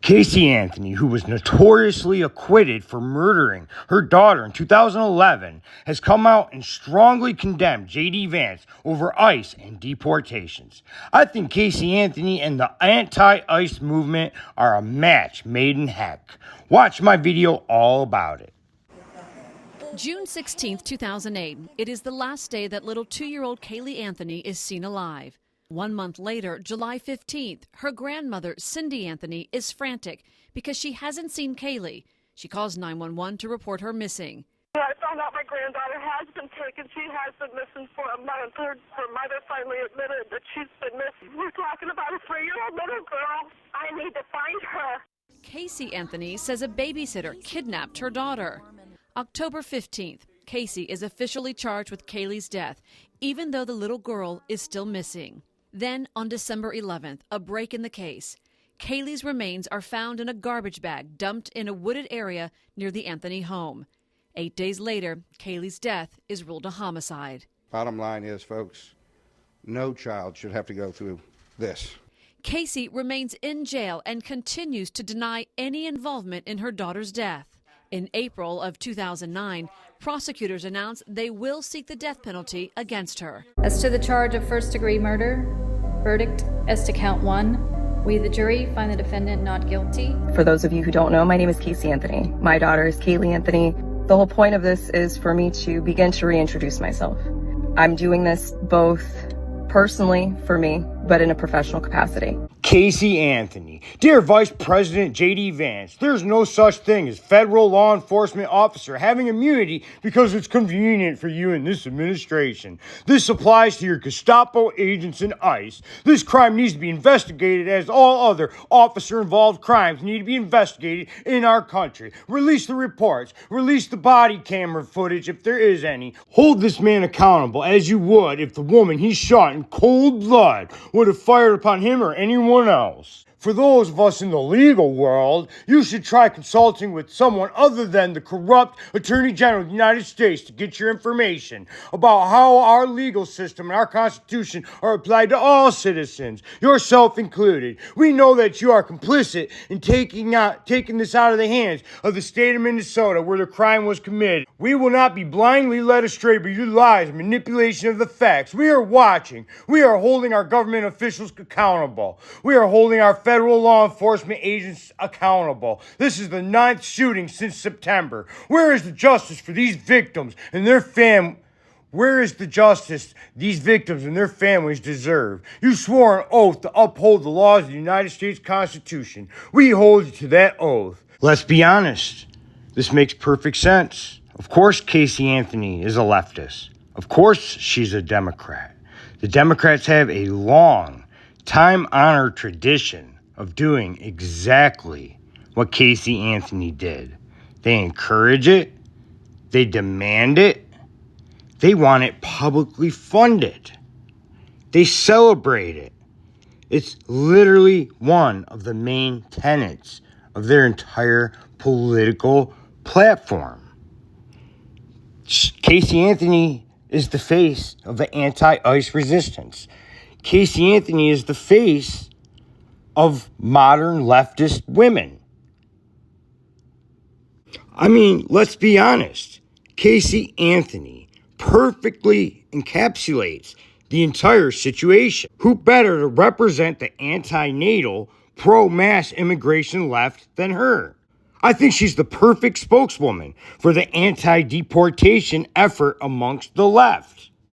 Casey Anthony, who was notoriously acquitted for murdering her daughter in 2011, has come out and strongly condemned JD Vance over ICE and deportations. I think Casey Anthony and the anti-ICE movement are a match made in heck. Watch my video all about it. June 16, 2008. It is the last day that little 2-year-old Kaylee Anthony is seen alive. 1 month later, July 15th, her grandmother, Cindy Anthony, is frantic because she hasn't seen Kaylee. She calls 911 to report her missing. I found out my granddaughter has been taken. She has been missing for a month. Her mother finally admitted that she's been missing. We're talking about a 3-year-old little girl. I need to find her. Casey Anthony says a babysitter kidnapped her daughter. October 15th, Casey is officially charged with Kaylee's death, even though the little girl is still missing. Then, on December 11th, a break in the case. Kaylee's remains are found in a garbage bag dumped in a wooded area near the Anthony home. 8 days later, Kaylee's death is ruled a homicide. Bottom line is, folks, no child should have to go through this. Casey remains in jail and continues to deny any involvement in her daughter's death. In April of 2009, prosecutors announced they will seek the death penalty against her. As to the charge of first-degree murder, verdict as to count 1. We, the jury, find the defendant not guilty. For those of you who don't know, my name is Casey Anthony. My daughter is Kaylee Anthony. The whole point of this is for me to begin to reintroduce myself. I'm doing this both personally for me, but in a professional capacity. Casey Anthony. Dear Vice President JD Vance, there's no such thing as federal law enforcement officer having immunity because it's convenient for you in this administration. This applies to your Gestapo agents and ICE. This crime needs to be investigated as all other officer-involved crimes need to be investigated in our country. Release the reports. Release the body camera footage if there is any. Hold this man accountable as you would if the woman he shot in cold blood would have fired upon him or anyone else. For those of us in the legal world, you should try consulting with someone other than the corrupt Attorney General of the United States to get your information about how our legal system and our Constitution are applied to all citizens, yourself included. We know that you are complicit in taking this out of the hands of the state of Minnesota where the crime was committed. We will not be blindly led astray by your lies and manipulation of the facts. We are watching. We are holding our government officials accountable. We are holding our federal law enforcement agents accountable. This is the 9th shooting since September. Where is the justice for these victims and their Where is the justice these victims and their families deserve? You swore an oath to uphold the laws of the United States Constitution. We hold you to that oath. Let's be honest. This makes perfect sense. Of course Casey Anthony is a leftist. Of course she's a Democrat. The Democrats have a long, time-honored tradition of doing exactly what Casey Anthony did. They encourage it. They demand it. They want it publicly funded. They celebrate it. It's literally one of the main tenets of their entire political platform. Casey Anthony is the face of the anti-ICE resistance. Casey Anthony is the face of modern leftist women. I mean, let's be honest. Casey Anthony perfectly encapsulates the entire situation. Who better to represent the anti-natal, pro-mass immigration left than her? I think she's the perfect spokeswoman for the anti-deportation effort amongst the left.